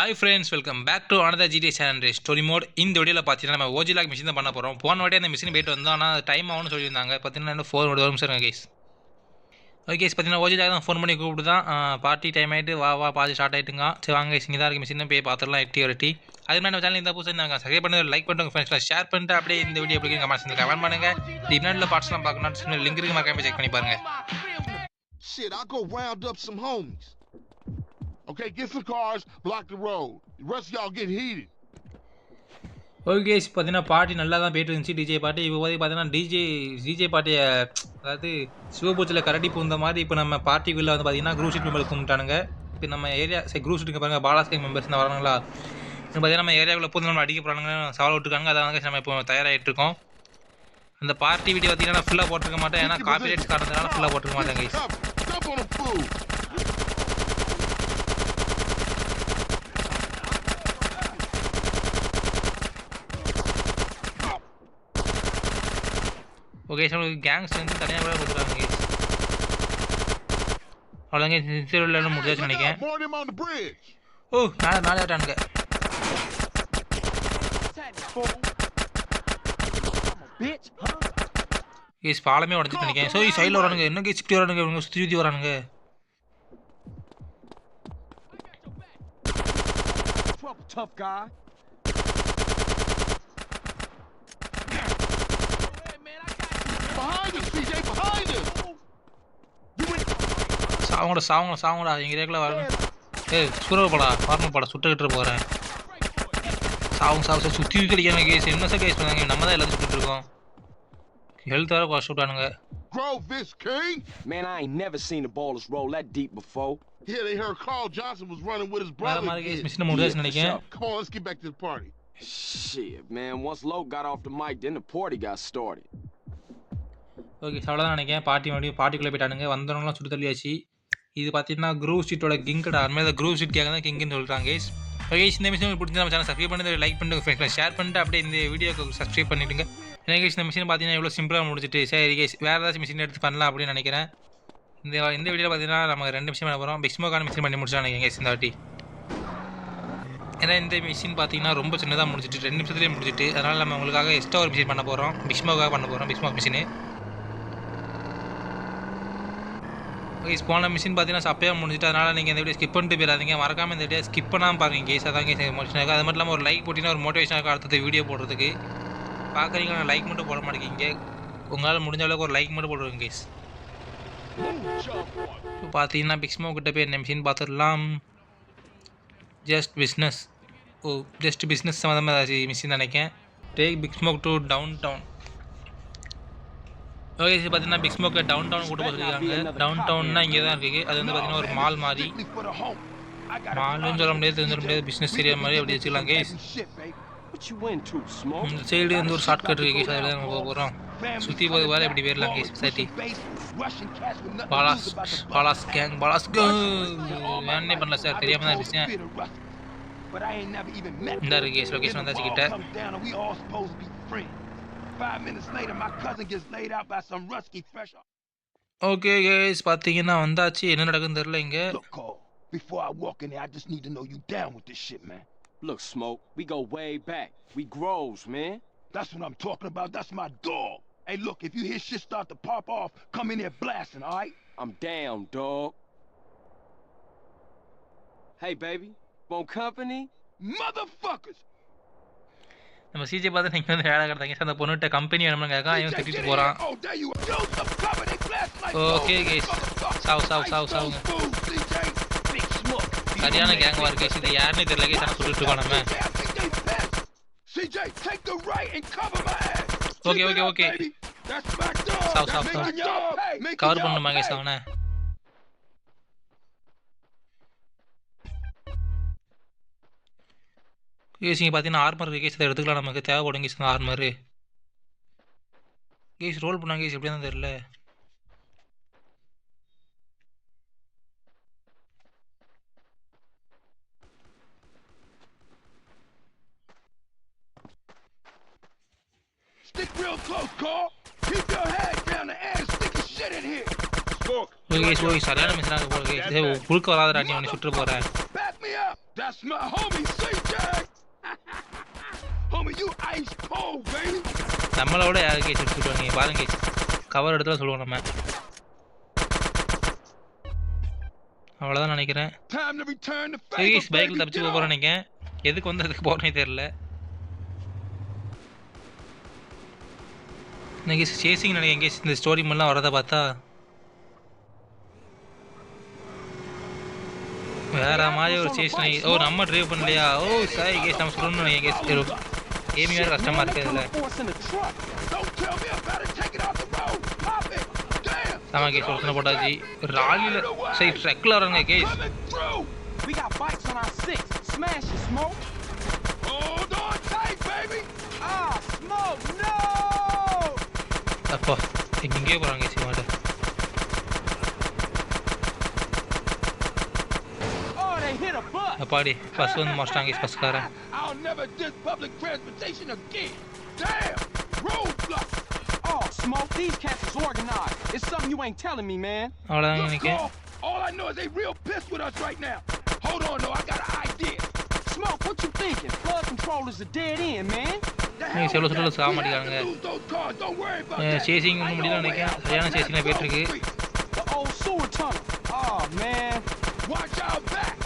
Hi friends, welcome back to another GTA San Andreas story mod. இந்த வீடியோவில் பார்த்தீங்கன்னா நம்ம ஓஜி லாக் மிஷின் தான் பண்ண போகிறோம். போன வாட்டி அந்த மிஷின் போயிட்டு வந்தோம், ஆனால் டைம் ஆகும்னு சொல்லியிருந்தாங்க. பார்த்தீங்கன்னா இன்னும் 4 நிமிஷம் இருங்க கைஸ். ஓகே கைஸ், பார்த்தீங்கன்னா ஓஜி லாக் தான் ஃபோன் பண்ணி கூப்பிட்டு தான் பார்ட்டி டைம் ஆகிட்டு வா பாதி ஸ்டார்ட் ஆகிட்டுங்க. சரி வாங்க கைஸ், இங்கே தான் இருக்குது மிஷின், போய் பார்த்துடலாம். எட்டி அது மாதிரி நம்ம சேனல் இந்த புதுசாக இருந்தாங்க சப்ஸ்கிரைப் பண்ணி லைக் பண்ணிட்டு உங்கள் ஃப்ரெண்ட்ஸ்லாம் ஷேர் பண்ணிட்டு அப்படியே இந்த வீடியோ எப்படி கமெண்ட் பண்ணுங்கள். டிமாண்டில் பார்ட்ஸ்லாம் பார்க்கணும், லிங்க் இருக்கு, மறக்காம செக் பண்ணி பாருங்கள். Shit, I'll go round up some homies. Okay, get some cars, block the road. The rest of y'all get heated. Okay guys, பார்த்தீங்கன்னா பார்ட்டி நல்லா தான் போயிட்டு இருந்துச்சு. டிஜே பார்ட்டி இப்போ பார்த்தீங்கன்னா டிஜே பார்ட்டியை, அதாவது சிவபூச்சில் கரடி பூந்த மாதிரி இப்போ நம்ம பார்ட்டிக்குள்ளே வந்து பார்த்தீங்கன்னா குரூப் ஷீட் மெம்பர் கும்பிட்டானுங்க. இப்போ நம்ம ஏரியா குரூப் ஷீட்டுக்கு பாருங்கள், பாலாஸ்கேங் மெம்பர்ஸ் தான் வராங்களா. இப்போ பார்த்தீங்கன்னா நம்ம ஏரியாவுக்குள்ள பூந்து நம்ம அடிக்க போகிறாங்க, சவால் விட்டுருக்காங்க. அதான் நம்ம இப்போ தயாராகிட்டு இருக்கோம். அந்த பார்ட்டி வீடியோ பார்த்தீங்கன்னா ஃபுல்லாக போட்டிருக்க மாட்டேன், ஏன்னா காப்பிரைட்ஸ் காட்டுறதுனால ஃபுல்லாக போட்டிருக்க மாட்டேன் கைஸ். ஓகே சார், கேங்ஸ் வந்து தனியாக கூட கொடுக்குறாங்க கைஸ். அவ்வளோங்க, சின்சியரில் முடிஞ்சாச்சுன்னு நினைக்கிறேன். ஓ மேலே ஆட்டானுங்க. கேஸ் பாலமே உடஞ்சிட்டு நினைக்கிறேன். ஸோ சைடில் வரானுங்க, என்ன கேஸ் சுற்றி வரானுங்க, இவங்க சுற்றி வரானுங்க. சாவங்கடா எங்கள் ஏரியாக்குள்ள வரணும். சூறப்படா வரணும்ப்படா, சுட்டுக்கிட்டு போகிறேன். சாவு சுற்றி கிடைக்காம கேஸ் என்ன சார் கேஸ் பண்ணாங்க. நம்ம தான் எல்லாத்தையும் சுட்டுட்டு இருக்கோம். ஹெல்த் வேறு குறைச்சி விட்டானுங்க. Man, I ain't never seen the ballers roll that deep before. Yeah, they heard Carl Johnson was running with his brother. மிஷினை முடிஞ்சாச்சுன்னு நினைக்கிறேன். Come on, let's get back to the party. Shit, man, once Loke got off the mic, then the party got started. Okay அவ்வளோதான் நினைக்கிறேன். பார்ட்டிக்குள்ளே போயிட்டானுங்க. வந்தவங்களாம் சுட்டு தள்ளியாச்சு. இது பார்த்தீங்கன்னா group ஸ்ட்ரீட்டோட கிங்கடா, அதுமாதிரி அந்த group street கேட்க தான் கிங்குன்னு சொல்கிறாங்க கைஸ். ஓகே, இந்த மிஷின் பிடிச்சி நம்ம சேனல் சப்ஸ்கிரைப் பண்ணி லைக் பண்ணிட்டு ஃப்ரெண்ட்ஸ் ஷேர் பண்ணிட்டு அப்படியே இந்த வீடியோக்கு சப்ஸ்கிரைப் பண்ணிவிடுங்க. ஏன்னா கைஸ் இந்த மிஷின் பார்த்தீங்கன்னா எவ்வளோ சிம்பிளாக முடிச்சுட்டு, சரி கைஸ் வேறு ஏதாச்சும் மிஷின் எடுத்து பண்ணலாம் அப்படின்னு நினைக்கிறேன். இந்த வீடியோவில் பார்த்தீங்கன்னா நம்ம 2 மிஷின் பண்ண போகிறோம். பிக்ஸ்மோக்கான மிஷின் பண்ணி முடிச்சா நினைக்கிறேன் கைஸ் இந்த வாட்டி. ஏன்னா இந்த மிஷின் பார்த்தீங்கன்னா ரொம்ப சின்னதாக முடிச்சுட்டு 2 நிமிஷத்துலேயே முடிச்சுட்டு, அதனால் நம்ம உங்களுக்காக எக்ஸ்ட்ரா ஒரு மிஷின் பண்ண போகிறோம். பிக்ஸ்மோக்காக பண்ண போகிறோம், பிக்ஸ்மோக் மிஷின். கைஸ் போன மிஷின் பார்த்தீங்கன்னா சப்பையாக முடிஞ்சிட்டு, அதனால் நீங்கள் இந்த வீடியோ ஸ்கிப் பண்ணிட்டு போயிடாதீங்க. மறக்காமல் இந்த வீடியோ ஸ்கிப் பண்ணாமல் பாருங்கள் கேஸ். அதான் கேஸ் மோட்டிவேஷன் இருக்குது. அது மட்டும் இல்லாமல் ஒரு லைக் போட்டிங்கன்னா ஒரு மோட்டிவேஷனாக இருக்கும் அடுத்தது வீடியோ போடுறதுக்கு. பார்க்குறீங்க, நான் லைக் மட்டும் போட மாட்டேங்கிங்க. உங்களால் முடிஞ்ச அளவுக்கு ஒரு லைக் மட்டும் போடுவேங்க கேஸ். இப்போ பார்த்தீங்கன்னா பிக்ஸ்மோ கிட்ட போய் இந்த மிஷின் பார்த்துடலாம். ஜஸ்ட் பிஸ்னஸ் சம்மந்தமாக ஏதாச்சும் மிஷின் நினைக்கிறேன். Take Big Smoke to town town. Okay sir, பார்த்தீங்கன்னா பிக்ஸ்மோக்கை டவுன் டவுன் கூட்டு போட்டுருக்காங்க. டவுன் டவுன்னா இங்கே தான் இருக்குது. அது வந்து பார்த்தீங்கன்னா ஒரு மால் மாதிரி, மால்னு சொல்ல முடியாது, தெரிஞ்சிட முடியாது, பிஸ்னஸ் ஏரியா மாதிரி அப்படி வச்சுக்கலாம் கேஸ். இந்த சைடு வந்து ஒரு ஷார்ட் கட் இருக்குது கேஸ், அதில் நம்ம போக போகிறோம். சுற்றி போது வேறு எப்படி போயிடலாம் கேஸ். சொசைட்டி பாலாஸ் கேங் வேணே பண்ணல சார், தெரியாமல் தான் இருந்துச்சு. இந்த இருக்கு கேஸ், லொக்கேஷன் வந்தாச்சு கிட்ட. 5 minutes later, my cousin gets laid out by some rusky fresh. Okay guys, பாத்தீங்கன்னா வந்தாச்சு. என்ன நடக்குதுன்னு தெரியல இங்க. Look, Cole, before I walk in there, I just need to know you down with this shit, man. Look, Smoke, we go way back. We grows, man. That's what I'm talking about. That's my dog. Hey, look, if you hear shit start to pop off, come in there blasting, all right? I'm down, dog. Hey, baby, want company? Motherfuckers! நம்ம CJ பார்த்து நீங்கள் வந்து வேலை கிடந்தாங்க. அந்த பொண்ணுகிட்ட company வேணும்னு கேட்க இவன் திட்டிட்டு போகிறான். ஓகே கேஸ், சாவுங்க. சரியான கேங்காக இருக்கு கேஸ். இது யாருன்னு தெரியல கேஸ், ஆனால் சொல்லிட்டு இருக்கோம் நம்ம. ஓகே சாவு கவர் பண்ணுமா கேஸ் அவனை. கேஸ் இங்கே பார்த்தீங்கன்னா ஆர்மர் கேஸ், அதை எடுத்துக்கலாம், நமக்கு தேவைப்படும் கேஸ். அந்த ஆர்மரு கேஸ் ரோல் பண்ணாங்க கேஸ், எப்படி தான் தெரியல. சரியான மிஷினாக போல கேஸ். குழுக்க வராத ராணி அவனை சுட்டு போகிறேன். That's my homie, CJ. Homie, you ice cold, baby. நம்மளோட யார் கேஸ் எடுத்துக்கிட்டு பாருங்க கேஸ் கவர் எடுத்துல சொல்லுவோம் நம்ம அவ்வளோதான் நினைக்கிறேன். Time to return the gas favor, பைக்கில் baby. தப்பிச்சு Get போகிறேன் on. நினைக்கிறேன். எதுக்கு வந்து அதுக்கு போகிறேனே தெரில. இன்னைக்கு சேசிங் நினைக்கிறேன் கேஸ் இந்த ஸ்டோரி மாதிரிலாம் வரதை பார்த்தா வேற மாதிரி ஒரு சேஸ் ஓ நம்ம ட்ரைவ் பண்ணலையா ஓ சாரி கேஸ் நம்ம சொல்லணும்னு நினைக்கிறேன் கேஸ் கேமிங் வேறு கஷ்டமாக இருக்குது இதில். Don't tell me about it. Take it off the road. Pop it. Damn. ஆமாம் கேஸ் ஒரு போட்டாச்சு ராலியில் சரி ட்ரக்கில் வராங்க case. Coming through. We got bikes on our six. Smash it, Smoke. Hold on tight, baby. Ah, Smoke, no! அப்பா எங்கேயோ போகிறாங்க case மாட்ட. Oh, they hit a bus. அப்பாடி பஸ் வந்து மோஸ்டாங்க case பஸ்காரன். I'll never diss public transportation again. Damn. Roadblock. Oh, Smoke, these cats is organized. It's something you ain't telling me, man. அவ்வளோதான் Good நினைக்கிறேன். call. All I know is they real pissed with us right now. Hold on, though. I got an idea. Smoke, what you thinking? Flood control is a dead end, man. The நீ hell செவ்வளோ with சொல்ல that. சாக We have மாட்டேங்காங்க. to lose those cars. Don't worry about that. Chasing I ஒன்றும் முடியல know a way நினைக்கிறேன். out. சரியான That's சேசிங்கில் not போயிட்டுருக்கு. street. The old sewer tunnel. Oh, man. Watch out back.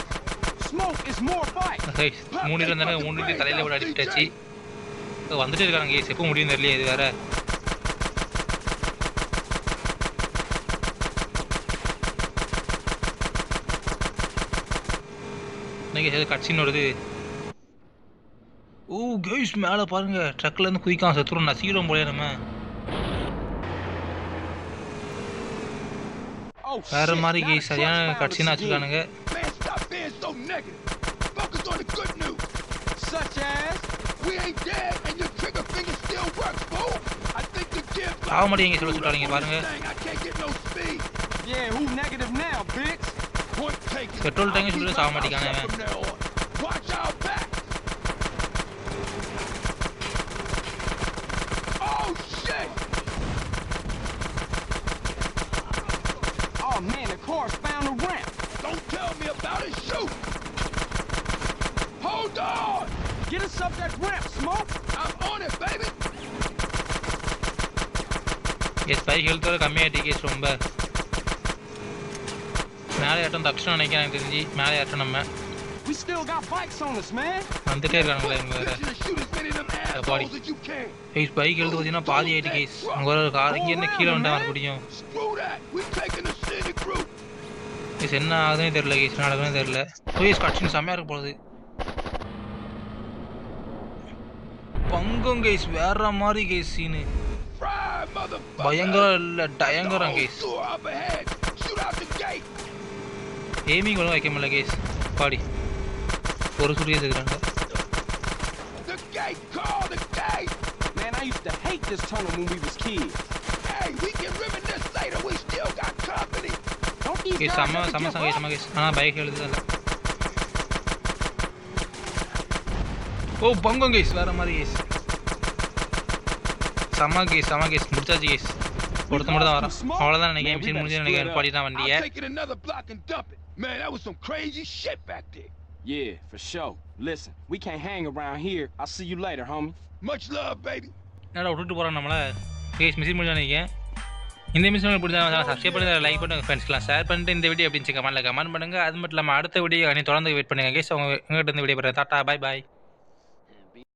Smoke is more bikes. Guys மூணில் இருந்தாங்க மூணுலேயும் தலையில் விட அடிட்டாச்சு. வந்துட்டு இருக்காங்க கேஸ் எப்போ முடியும் தெரியல இது வேற. இன்னைக்கு கட்சின்னு வருது. ஓ கேஸ் மேலே பாருங்க ட்ரக்லேருந்து குதிக்காம செத்துரும் நசிக்கிறோம் போலே நம்ம. Oh, வேற shit. மாதிரி Now கேஸ் the சரியான truck's found கட்சின்னு us again. வச்சுருக்கானுங்க. Man, stop being so negative. Focus on the good news. Such as? We ain't dead and your trigger finger still works, fool. I think the kid's சாக மாட்டேங்க சொல்ல சொல்லிட்டாங்க பாருங்க. I can't get no speed. Yeah, who negative now, bitch? Point taken. Petrol tank I'll சொல்லிட்டு keep சாக my மாட்டேங்கானே mouth அவன். shut from now on. Watch out back. Oh shit! Oh, man, the car's found a ramp. Don't tell me about it. Shoot! Hold on! Get us up that ramp, Smoke. I'm on it, baby. கேஸ் பை ஹெல்த்தோட கம்மியாகிட்டு கேஸ் ரொம்ப. மேலே ஏட்டம் தப்பிச்சு நினைக்கிறேன் எனக்கு தெரிஞ்சு. மேலே ஏட்டம் நம்ம We still got bikes on us, man. வந்துட்டே இருக்கானுங்களே இவங்க வேறு. Mission to shoot as many of them body. assholes as you can. Gas bike health பார்த்தீங்கன்னா பாதி ஆகிட்டு கேஸ். அங்கே ஒரு கார் இங்கேருந்து கீழே வந்துட்டு மறுபடியும். Screw that. We taking the scenic route. Gas என்ன ஆகுதுன்னு தெரியல கேஸ் என்ன நடக்குதுன்னு தெரியல. கேஸ் கட்சின்னு செம்மையாக இருக்க போகுது. பங்கம் கேஸ் வேற மாதிரி கேஸ் சீனு Fry, motherfucker. பயங்கரம் இல்லை டயங்கரம் The whole gas. sewer up ahead. Shoot out the gate. Aiming ஒன்றும் வைக்க முடியல கேஸ். பாடி ஒரு சுடியே இருக்கிறாங்க. The gate. Call the gate. Man, I used to hate this tunnel when we was kids. Hey, we can reminisce later. We still got company. Don't these gas guys செம்ம ever செம்ம give சங்க up? செம்ம gas. ஆனால் bike எழுதுதில்ல. ஓ பங்கம் gas வேற மாதிரி கேஸ். செம்ம கேஸ் முடிச்சாச்சு கேஸ். ஒருத்த மட்டும் தான் வரோம் அவ்வளோதான் நினைக்கிறேன். மிஷின் முடிஞ்சு நினைக்கிறேன் பாடி தான் வண்டியை. I'll take it another block and dump it. Man, that was some crazy shit back there. Yeah, for sure. Listen, we can't hang around here. I'll see you later, homie. Much love, baby. என்னடா விட்டுட்டு போகிறான் நம்மளை. Case machine முடிஞ்சு நினைக்கிறேன். இந்த machine பிடிச்சா subscribe பண்ணி like பண்ணுங்கள் ஃப்ரெண்ட்ஸ்லாம் ஷேர் பண்ணிட்டு இந்த வீடியோ அப்படின்னு கமெண்ட்டில் கமெண்ட் பண்ணுங்கள். அது மட்டும் இல்லாமல் அடுத்த வீடியோ தொடர்ந்து வெயிட் பண்ணுங்கள் கேஸ். உங்கள்கிட்ட இந்த வீடியோ போகிறேன். டாட்டா பாய் பாய்.